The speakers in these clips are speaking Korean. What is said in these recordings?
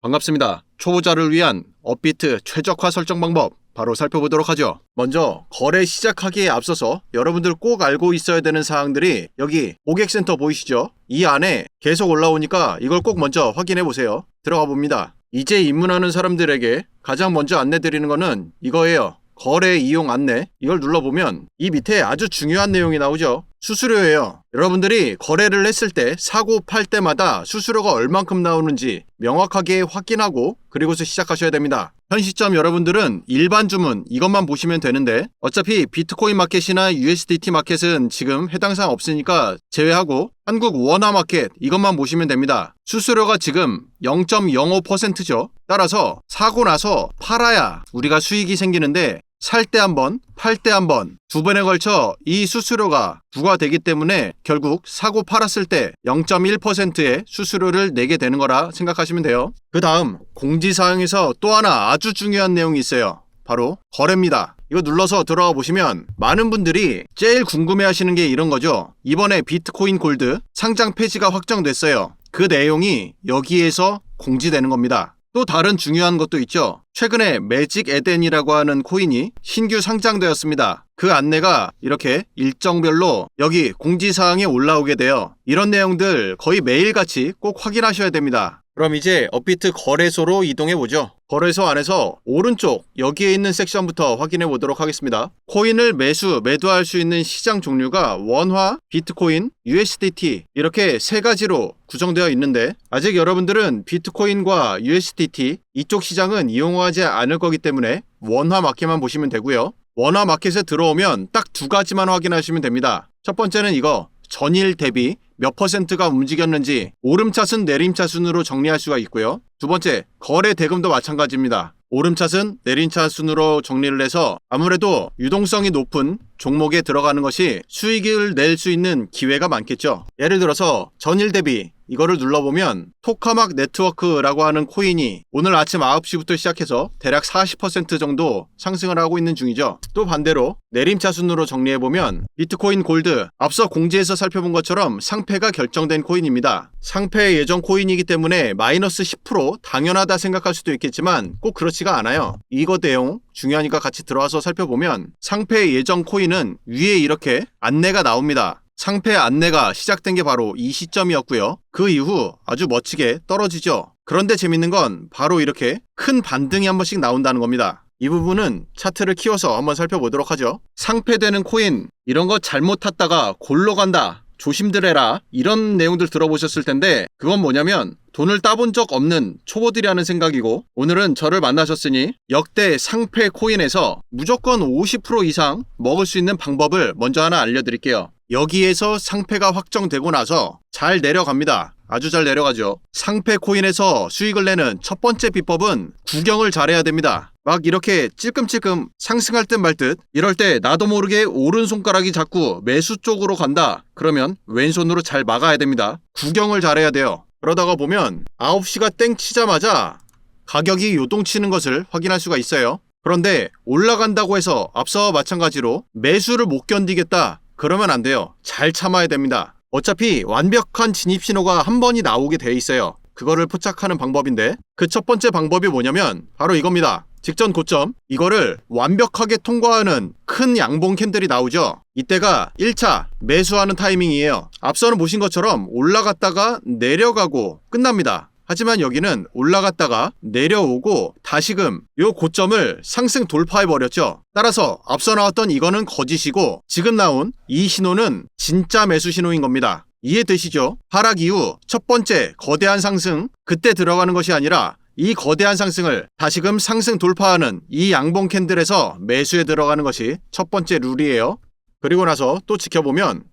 반갑습니다. 초보자를 위한 업비트 최적화 설정 방법 바로 살펴보도록 하죠. 먼저 거래 시작하기에 앞서서 여러분들 꼭 알고 있어야 되는 사항들이 여기 고객센터 보이시죠? 이 안에 계속 올라오니까 이걸 꼭 먼저 확인해 보세요. 들어가 봅니다. 이제 입문하는 사람들에게 가장 먼저 안내 드리는 거는 이거예요. 거래 이용 안내. 이걸 눌러보면 이 밑에 아주 중요한 내용이 나오죠. 수수료예요. 여러분들이 거래를 했을 때 사고 팔 때마다 수수료가 얼만큼 나오는지 명확하게 확인하고 그리고서 시작하셔야 됩니다. 현 시점 여러분들은 일반 주문 이것만 보시면 되는데 어차피 비트코인 마켓이나 USDT 마켓은 지금 해당 사항 없으니까 제외하고 한국 원화 마켓 이것만 보시면 됩니다. 수수료가 지금 0.05%죠. 따라서 사고 나서 팔아야 우리가 수익이 생기는데 살 때 한 번, 팔 때 한 번, 두 번에 걸쳐 이 수수료가 부과되기 때문에 결국 사고 팔았을 때 0.1%의 수수료를 내게 되는 거라 생각하시면 돼요. 그 다음 공지사항에서 또 하나 아주 중요한 내용이 있어요. 바로 거래입니다. 이거 눌러서 들어가 보시면 많은 분들이 제일 궁금해하시는 게 이런 거죠. 이번에 비트코인 골드 상장 폐지가 확정됐어요. 그 내용이 여기에서 공지되는 겁니다. 또 다른 중요한 것도 있죠. 최근에 매직 에덴이라고 하는 코인이 신규 상장되었습니다. 그 안내가 이렇게 일정별로 여기 공지사항에 올라오게 돼요. 이런 내용들 거의 매일같이 꼭 확인하셔야 됩니다. 그럼 이제 업비트 거래소로 이동해 보죠. 거래소 안에서 오른쪽 여기에 있는 섹션부터 확인해 보도록 하겠습니다. 코인을 매도할 수 있는 시장 종류가 원화, 비트코인, USDT 이렇게 세 가지로 구성되어 있는데 아직 여러분들은 비트코인과 USDT 이쪽 시장은 이용하지 않을 거기 때문에 원화 마켓만 보시면 되고요. 원화 마켓에 들어오면 딱 두 가지만 확인하시면 됩니다. 첫 번째는 이거 전일 대비 몇 퍼센트가 움직였는지 오름차순 내림차순으로 정리할 수가 있고요. 두 번째, 거래 대금도 마찬가지입니다. 오름차순 내림차순으로 정리를 해서 아무래도 유동성이 높은 종목에 들어가는 것이 수익을 낼 수 있는 기회가 많겠죠. 예를 들어서 전일 대비 이거를 눌러보면 토카막 네트워크라고 하는 코인이 오늘 아침 9시부터 시작해서 대략 40% 정도 상승을 하고 있는 중이죠. 또 반대로 내림차순으로 정리해보면 비트코인 골드 앞서 공지에서 살펴본 것처럼 상패가 결정된 코인입니다. 상패 예정 코인이기 때문에 마이너스 10% 당연하다 생각할 수도 있겠지만 꼭 그렇지가 않아요. 이거 내용 중요하니까 같이 들어와서 살펴보면 상패 예정 코인은 위에 이렇게 안내가 나옵니다. 상패 안내가 시작된 게 바로 이 시점이었고요. 그 이후 아주 멋지게 떨어지죠. 그런데 재밌는 건 바로 이렇게 큰 반등이 한 번씩 나온다는 겁니다. 이 부분은 차트를 키워서 한번 살펴보도록 하죠. 상패되는 코인 이런 거 잘못 탔다가 골로 간다. 조심들 해라. 이런 내용들 들어보셨을 텐데 그건 뭐냐면 돈을 따본 적 없는 초보들이 하는 생각이고 오늘은 저를 만나셨으니 역대 상패 코인에서 무조건 50% 이상 먹을 수 있는 방법을 먼저 하나 알려드릴게요. 여기에서 상패가 확정되고 나서 잘 내려갑니다. 아주 잘 내려가죠. 상패 코인에서 수익을 내는 첫 번째 비법은 구경을 잘해야 됩니다. 막 이렇게 찔끔찔끔 상승할 듯 말 듯 이럴 때 나도 모르게 오른손가락이 자꾸 매수 쪽으로 간다. 그러면 왼손으로 잘 막아야 됩니다. 구경을 잘해야 돼요. 그러다가 보면 9시가 땡 치자마자 가격이 요동치는 것을 확인할 수가 있어요. 그런데 올라간다고 해서 앞서와 마찬가지로 매수를 못 견디겠다. 그러면 안 돼요. 잘 참아야 됩니다. 어차피 완벽한 진입 신호가 한 번이 나오게 돼 있어요. 그거를 포착하는 방법인데 그 첫 번째 방법이 뭐냐면 바로 이겁니다. 직전 고점 이거를 완벽하게 통과하는 큰 양봉 캔들이 나오죠. 이때가 1차 매수하는 타이밍이에요. 앞서는 보신 것처럼 올라갔다가 내려가고 끝납니다. 하지만 여기는 올라갔다가 내려오고 다시금 요 고점을 상승 돌파해버렸죠. 따라서 앞서 나왔던 이거는 거짓이고 지금 나온 이 신호는 진짜 매수 신호인 겁니다. 이해되시죠? 하락 이후 첫 번째 거대한 상승 그때 들어가는 것이 아니라 이 거대한 상승을 다시금 상승 돌파하는 이 양봉 캔들에서 매수에 들어가는 것이 첫 번째 룰이에요. 그리고 나서 또 지켜보면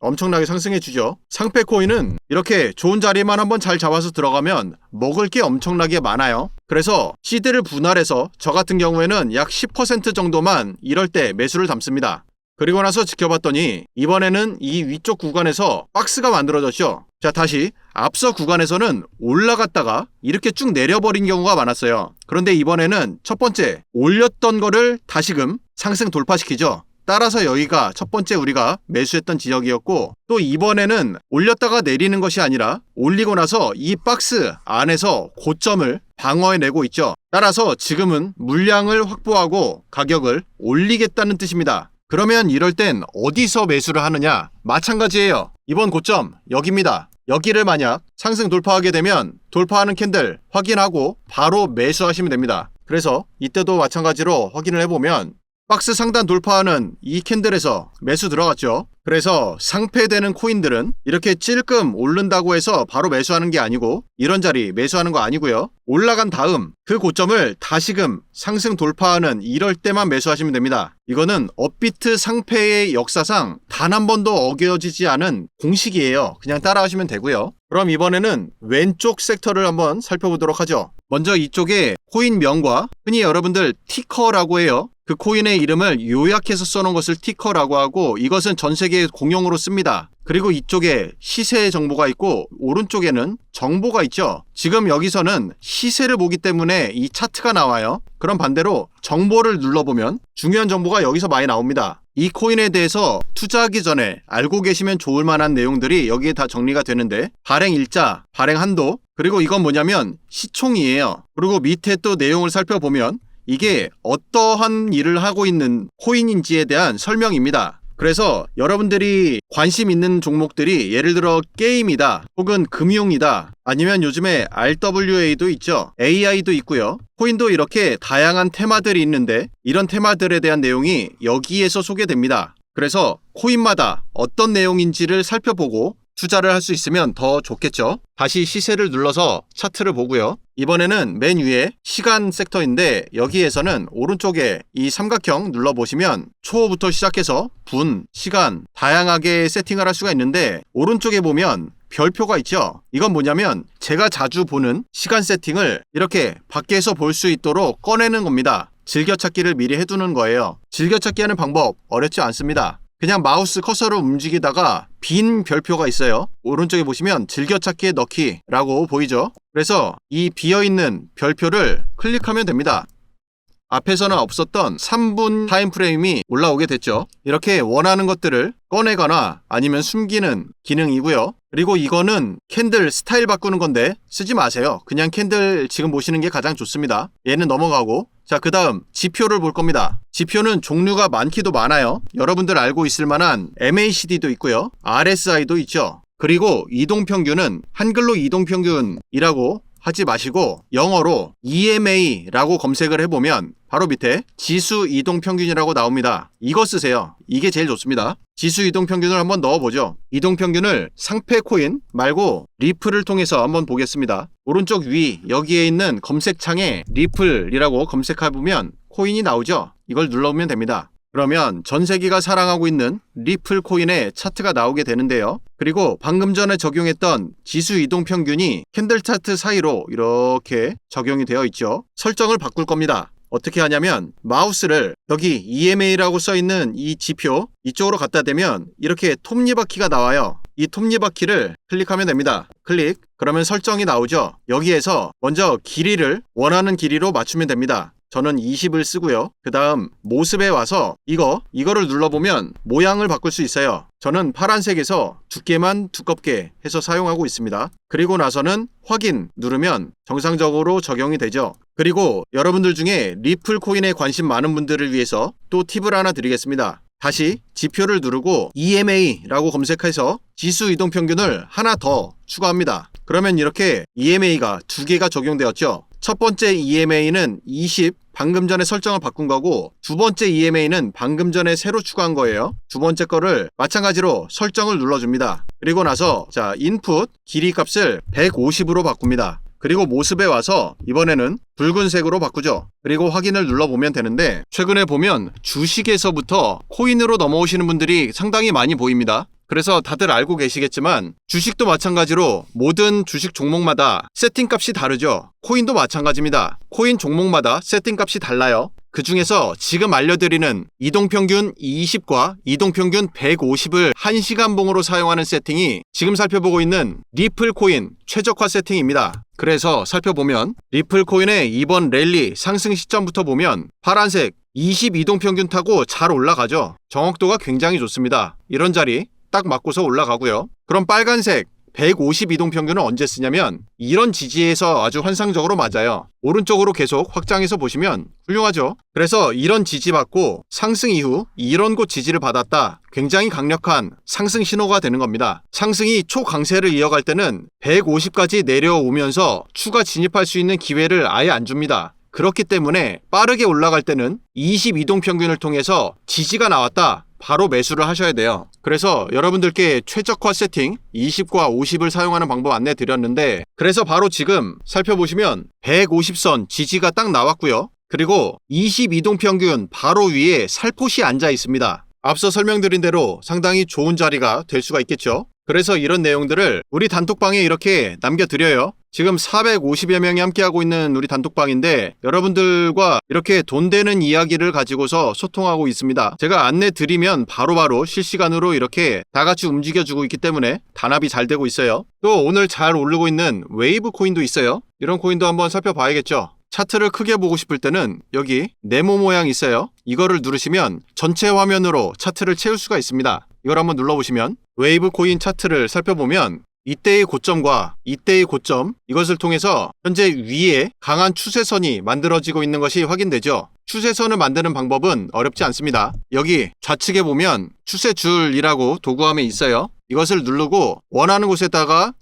엄청나게 상승해주죠. 상패 코인은 이렇게 좋은 자리만 한번 잘 잡아서 들어가면 먹을 게 엄청나게 많아요. 그래서 시드를 분할해서 저 같은 경우에는 약 10% 정도만 이럴 때 매수를 담습니다. 그리고 나서 지켜봤더니 이번에는 이 위쪽 구간에서 박스가 만들어졌죠. 자, 다시 앞서 구간에서는 올라갔다가 이렇게 쭉 내려버린 경우가 많았어요. 그런데 이번에는 첫 번째 올렸던 거를 다시금 상승 돌파시키죠. 따라서 여기가 첫 번째 우리가 매수했던 지역이었고, 또 이번에는 올렸다가 내리는 것이 아니라 올리고 나서 이 박스 안에서 고점을 방어해내고 있죠. 따라서 지금은 물량을 확보하고 가격을 올리겠다는 뜻입니다. 그러면 이럴 땐 어디서 매수를 하느냐? 마찬가지예요. 이번 고점 여기입니다. 여기를 만약 상승 돌파하게 되면 돌파하는 캔들 확인하고 바로 매수하시면 됩니다. 그래서 이때도 마찬가지로 확인을 해보면 박스 상단 돌파하는 이 캔들에서 매수 들어갔죠. 그래서 상패되는 코인들은 이렇게 찔끔 오른다고 해서 바로 매수하는 게 아니고 이런 자리 매수하는 거 아니고요. 올라간 다음 그 고점을 다시금 상승 돌파하는 이럴 때만 매수하시면 됩니다. 이거는 업비트 상패의 역사상 단 한 번도 어겨지지 않은 공식이에요. 그냥 따라하시면 되고요. 그럼 이번에는 왼쪽 섹터를 한번 살펴보도록 하죠. 먼저 이쪽에 코인명과 흔히 여러분들 티커라고 해요. 그 코인의 이름을 요약해서 써놓은 것을 티커라고 하고 이것은 전 세계 공용으로 씁니다. 그리고 이쪽에 시세 정보가 있고 오른쪽에는 정보가 있죠. 지금 여기서는 시세를 보기 때문에 이 차트가 나와요. 그럼 반대로 정보를 눌러보면 중요한 정보가 여기서 많이 나옵니다. 이 코인에 대해서 투자하기 전에 알고 계시면 좋을 만한 내용들이 여기에 다 정리가 되는데 발행 일자, 발행 한도, 그리고 이건 뭐냐면 시총이에요. 그리고 밑에 또 내용을 살펴보면 이게 어떠한 일을 하고 있는 코인인지에 대한 설명입니다. 그래서 여러분들이 관심 있는 종목들이 예를 들어 게임이다, 혹은 금융이다, 아니면 요즘에 RWA도 있죠. AI도 있고요. 코인도 이렇게 다양한 테마들이 있는데 이런 테마들에 대한 내용이 여기에서 소개됩니다. 그래서 코인마다 어떤 내용인지를 살펴보고 투자를 할 수 있으면 더 좋겠죠. 다시 시세를 눌러서 차트를 보고요. 이번에는 맨 위에 시간 섹터인데 여기에서는 오른쪽에 이 삼각형 눌러보시면 초부터 시작해서 분, 시간 다양하게 세팅을 할 수가 있는데 오른쪽에 보면 별표가 있죠. 이건 뭐냐면 제가 자주 보는 시간 세팅을 이렇게 밖에서 볼 수 있도록 꺼내는 겁니다. 즐겨찾기를 미리 해두는 거예요. 즐겨찾기 하는 방법 어렵지 않습니다. 그냥 마우스 커서로 움직이다가 빈 별표가 있어요. 오른쪽에 보시면 즐겨찾기에 넣기라고 보이죠. 그래서 이 비어있는 별표를 클릭하면 됩니다. 앞에서는 없었던 3분 타임프레임이 올라오게 됐죠. 이렇게 원하는 것들을 꺼내거나 아니면 숨기는 기능이고요. 그리고 이거는 캔들 스타일 바꾸는 건데 쓰지 마세요. 그냥 캔들 지금 보시는 게 가장 좋습니다. 얘는 넘어가고, 자, 그 다음 지표를 볼 겁니다. 지표는 종류가 많기도 많아요. 여러분들 알고 있을 만한 MACD도 있고요. RSI도 있죠. 그리고 이동평균은 한글로 이동평균이라고 하지 마시고 영어로 EMA라고 검색을 해보면 바로 밑에 지수 이동평균이라고 나옵니다. 이거 쓰세요. 이게 제일 좋습니다. 지수 이동평균을 한번 넣어보죠. 이동평균을 상패 코인 말고 리플을 통해서 한번 보겠습니다. 오른쪽 위 여기에 있는 검색창에 리플이라고 검색해보면 코인이 나오죠. 이걸 눌러보면 됩니다. 그러면 전 세계가 사랑하고 있는 리플 코인의 차트가 나오게 되는데요. 그리고 방금 전에 적용했던 지수 이동 평균이 캔들 차트 사이로 이렇게 적용이 되어 있죠. 설정을 바꿀 겁니다. 어떻게 하냐면 마우스를 여기 EMA라고 써있는 이 지표 이쪽으로 갖다 대면 이렇게 톱니바퀴가 나와요. 이 톱니바퀴를 클릭하면 됩니다. 클릭. 그러면 설정이 나오죠. 여기에서 먼저 길이를 원하는 길이로 맞추면 됩니다. 저는 20을 쓰고요. 그 다음 모습에 와서 이거를 눌러보면 모양을 바꿀 수 있어요. 저는 파란색에서 두께만 두껍게 해서 사용하고 있습니다. 그리고 나서는 확인 누르면 정상적으로 적용이 되죠. 그리고 여러분들 중에 리플 코인에 관심 많은 분들을 위해서 또 팁을 하나 드리겠습니다. 다시 지표를 누르고 EMA라고 검색해서 지수 이동평균을 하나 더 추가합니다. 그러면 이렇게 EMA가 두 개가 적용되었죠. 첫 번째 EMA는 20, 방금 전에 설정을 바꾼 거고 두 번째 EMA는 방금 전에 새로 추가한 거예요. 두 번째 거를 마찬가지로 설정을 눌러줍니다. 그리고 나서 자 인풋 길이 값을 150으로 바꿉니다. 그리고 모습에 와서 이번에는 붉은색으로 바꾸죠. 그리고 확인을 눌러보면 되는데 최근에 보면 주식에서부터 코인으로 넘어오시는 분들이 상당히 많이 보입니다. 그래서 다들 알고 계시겠지만 주식도 마찬가지로 모든 주식 종목마다 세팅값이 다르죠. 코인도 마찬가지입니다. 코인 종목마다 세팅값이 달라요. 그 중에서 지금 알려드리는 이동평균 20과 이동평균 150을 1시간봉으로 사용하는 세팅이 지금 살펴보고 있는 리플 코인 최적화 세팅입니다. 그래서 살펴보면 리플 코인의 이번 랠리 상승 시점부터 보면 파란색 22동평균 타고 잘 올라가죠. 정확도가 굉장히 좋습니다. 이런 자리 딱 맞고서 올라가고요. 그럼 빨간색 152동평균은 언제 쓰냐면 이런 지지에서 아주 환상적으로 맞아요. 오른쪽으로 계속 확장해서 보시면 훌륭하죠. 그래서 이런 지지 받고 상승 이후 이런 곳 지지를 받았다. 굉장히 강력한 상승 신호가 되는 겁니다. 상승이 초강세를 이어갈 때는 150까지 내려오면서 추가 진입할 수 있는 기회를 아예 안 줍니다. 그렇기 때문에 빠르게 올라갈 때는 22동평균을 통해서 지지가 나왔다. 바로 매수를 하셔야 돼요. 그래서 여러분들께 최적화 세팅 20과 50을 사용하는 방법 안내 드렸는데, 그래서 바로 지금 살펴보시면 150선 지지가 딱 나왔고요. 그리고 22동평균 바로 위에 살포시 앉아 있습니다. 앞서 설명드린 대로 상당히 좋은 자리가 될 수가 있겠죠. 그래서 이런 내용들을 우리 단톡방에 이렇게 남겨드려요. 지금 450여 명이 함께하고 있는 우리 단톡방인데 여러분들과 이렇게 돈 되는 이야기를 가지고서 소통하고 있습니다. 제가 안내 드리면 바로바로 실시간으로 이렇게 다 같이 움직여주고 있기 때문에 단합이 잘 되고 있어요. 또 오늘 잘 오르고 있는 웨이브 코인도 있어요. 이런 코인도 한번 살펴봐야겠죠. 차트를 크게 보고 싶을 때는 여기 네모 모양 있어요. 이거를 누르시면 전체 화면으로 차트를 채울 수가 있습니다. 이걸 한번 눌러보시면 웨이브 코인 차트를 살펴보면 이때의 고점과 이때의 고점, 이것을 통해서 현재 위에 강한 추세선이 만들어지고 있는 것이 확인되죠. 추세선을 만드는 방법은 어렵지 않습니다. 여기 좌측에 보면 추세줄이라고 도구함에 있어요. 이것을 누르고 원하는 곳에다가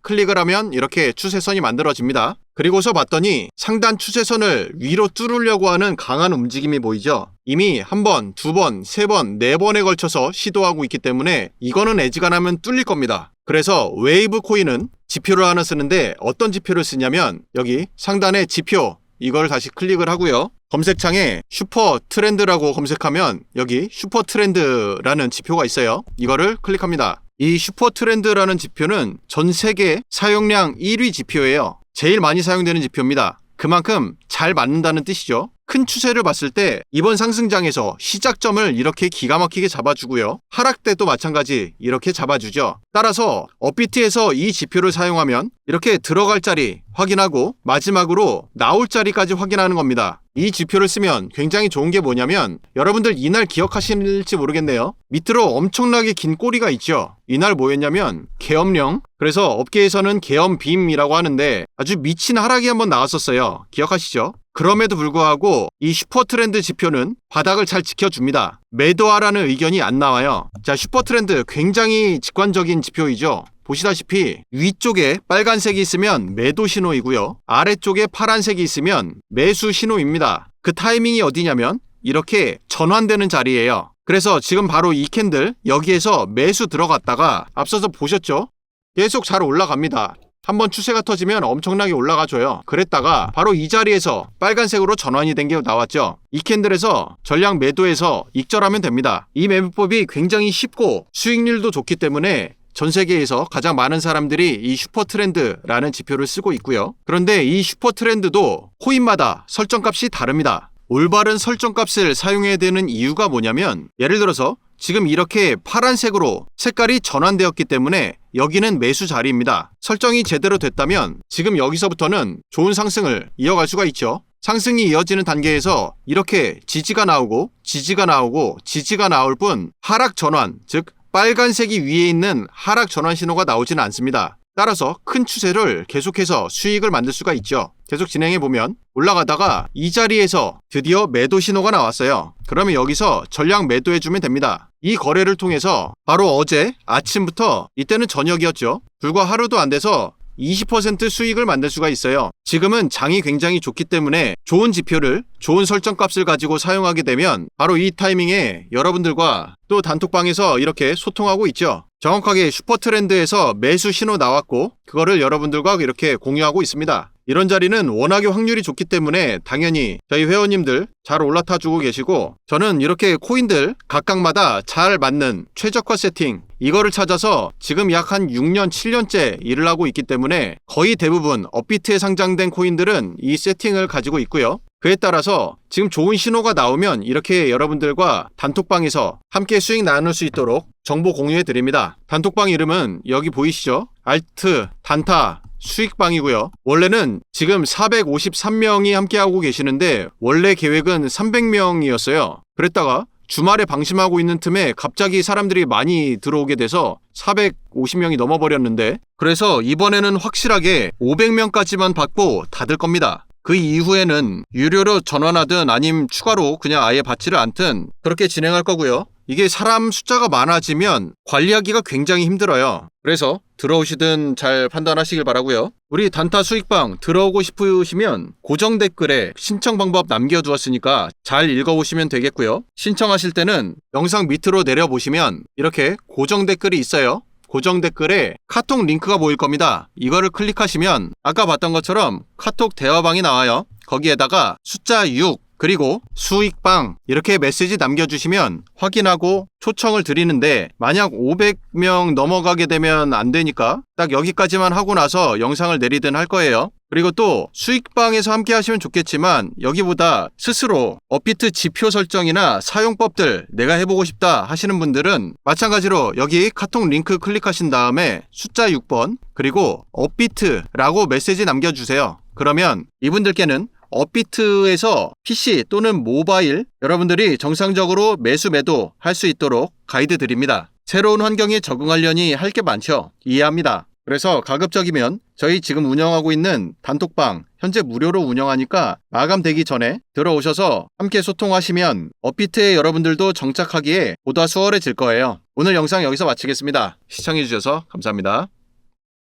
클릭을 하면 이렇게 추세선이 만들어집니다. 그리고서 봤더니 상단 추세선을 위로 뚫으려고 하는 강한 움직임이 보이죠. 이미 한 번, 두 번, 세 번, 네 번에 걸쳐서 시도하고 있기 때문에 이거는 애지간하면 뚫릴 겁니다. 그래서 웨이브 코인은 지표를 하나 쓰는데 어떤 지표를 쓰냐면 여기 상단에 지표, 이걸 다시 클릭을 하고요. 검색창에 슈퍼 트렌드라고 검색하면 여기 슈퍼 트렌드라는 지표가 있어요. 이거를 클릭합니다. 이 슈퍼 트렌드라는 지표는 전 세계 사용량 1위 지표예요. 제일 많이 사용되는 지표입니다. 그만큼 잘 맞는다는 뜻이죠. 큰 추세를 봤을 때 이번 상승장에서 시작점을 이렇게 기가 막히게 잡아주고요. 하락 때도 마찬가지 이렇게 잡아주죠. 따라서 업비트에서 이 지표를 사용하면 이렇게 들어갈 자리 확인하고 마지막으로 나올 자리까지 확인하는 겁니다. 이 지표를 쓰면 굉장히 좋은 게 뭐냐면 여러분들 이날 기억하실지 모르겠네요. 밑으로 엄청나게 긴 꼬리가 있죠. 이날 뭐였냐면 계엄령, 그래서 업계에서는 계엄빔이라고 하는데 아주 미친 하락이 한번 나왔었어요. 기억하시죠? 그럼에도 불구하고 이 슈퍼트렌드 지표는 바닥을 잘 지켜줍니다. 매도하라는 의견이 안 나와요. 자, 슈퍼트렌드 굉장히 직관적인 지표이죠. 보시다시피 위쪽에 빨간색이 있으면 매도 신호이고요. 아래쪽에 파란색이 있으면 매수 신호입니다. 그 타이밍이 어디냐면 이렇게 전환되는 자리예요. 그래서 지금 바로 이 캔들 여기에서 매수 들어갔다가 앞서서 보셨죠? 계속 잘 올라갑니다. 한번 추세가 터지면 엄청나게 올라가줘요. 그랬다가 바로 이 자리에서 빨간색으로 전환이 된 게 나왔죠. 이 캔들에서 전량 매도해서 익절하면 됩니다. 이 매매법이 굉장히 쉽고 수익률도 좋기 때문에 전 세계에서 가장 많은 사람들이 이 슈퍼트렌드라는 지표를 쓰고 있고요. 그런데 이 슈퍼트렌드도 코인마다 설정값이 다릅니다. 올바른 설정값을 사용해야 되는 이유가 뭐냐면 예를 들어서 지금 이렇게 파란색으로 색깔이 전환되었기 때문에 여기는 매수 자리입니다. 설정이 제대로 됐다면 지금 여기서부터는 좋은 상승을 이어갈 수가 있죠. 상승이 이어지는 단계에서 이렇게 지지가 나오고 지지가 나오고 지지가 나올 뿐 하락 전환, 즉 빨간색이 위에 있는 하락 전환 신호가 나오지는 않습니다. 따라서 큰 추세를 계속해서 수익을 만들 수가 있죠. 계속 진행해보면 올라가다가 이 자리에서 드디어 매도 신호가 나왔어요. 그러면 여기서 전량 매도해주면 됩니다. 이 거래를 통해서 바로 어제 아침부터, 이때는 저녁이었죠. 불과 하루도 안 돼서 20% 수익을 만들 수가 있어요. 지금은 장이 굉장히 좋기 때문에 좋은 지표를, 좋은 설정값을 가지고 사용하게 되면 바로 이 타이밍에 여러분들과 또 단톡방에서 이렇게 소통하고 있죠. 정확하게 슈퍼트렌드에서 매수 신호 나왔고 그거를 여러분들과 이렇게 공유하고 있습니다. 이런 자리는 워낙에 확률이 좋기 때문에 당연히 저희 회원님들 잘 올라타주고 계시고, 저는 이렇게 코인들 각각마다 잘 맞는 최적화 세팅, 이거를 찾아서 지금 약 한 6년, 7년째 일을 하고 있기 때문에 거의 대부분 업비트에 상장된 코인들은 이 세팅을 가지고 있고요. 그에 따라서 지금 좋은 신호가 나오면 이렇게 여러분들과 단톡방에서 함께 수익 나눌 수 있도록 정보 공유해 드립니다. 단톡방 이름은 여기 보이시죠? 알트, 단타, 수익방이고요. 원래는 지금 453명이 함께하고 계시는데 원래 계획은 300명이었어요. 그랬다가 주말에 방심하고 있는 틈에 갑자기 사람들이 많이 들어오게 돼서 450명이 넘어버렸는데, 그래서 이번에는 확실하게 500명까지만 받고 닫을 겁니다. 그 이후에는 유료로 전환하든 아님 추가로 그냥 아예 받지를 않든 그렇게 진행할 거고요. 이게 사람 숫자가 많아지면 관리하기가 굉장히 힘들어요. 그래서 들어오시든 잘 판단하시길 바라고요. 우리 단타 수익방 들어오고 싶으시면 고정 댓글에 신청 방법 남겨두었으니까 잘 읽어보시면 되겠고요. 신청하실 때는 영상 밑으로 내려보시면 이렇게 고정 댓글이 있어요. 고정 댓글에 카톡 링크가 보일 겁니다. 이거를 클릭하시면 아까 봤던 것처럼 카톡 대화방이 나와요. 거기에다가 숫자 6 그리고 수익방 이렇게 메시지 남겨주시면 확인하고 초청을 드리는데, 만약 500명 넘어가게 되면 안 되니까 딱 여기까지만 하고 나서 영상을 내리든 할 거예요. 그리고 또 수익방에서 함께 하시면 좋겠지만 여기보다 스스로 업비트 지표 설정이나 사용법들 내가 해보고 싶다 하시는 분들은 마찬가지로 여기 카톡 링크 클릭하신 다음에 숫자 6번 그리고 업비트라고 메시지 남겨주세요. 그러면 이분들께는 업비트에서 PC 또는 모바일 여러분들이 정상적으로 매수 매도 할 수 있도록 가이드 드립니다. 새로운 환경에 적응하려니 할 게 많죠. 이해합니다. 그래서 가급적이면 저희 지금 운영하고 있는 단톡방 현재 무료로 운영하니까 마감되기 전에 들어오셔서 함께 소통하시면 업비트에 여러분들도 정착하기에 보다 수월해질 거예요. 오늘 영상 여기서 마치겠습니다. 시청해주셔서 감사합니다.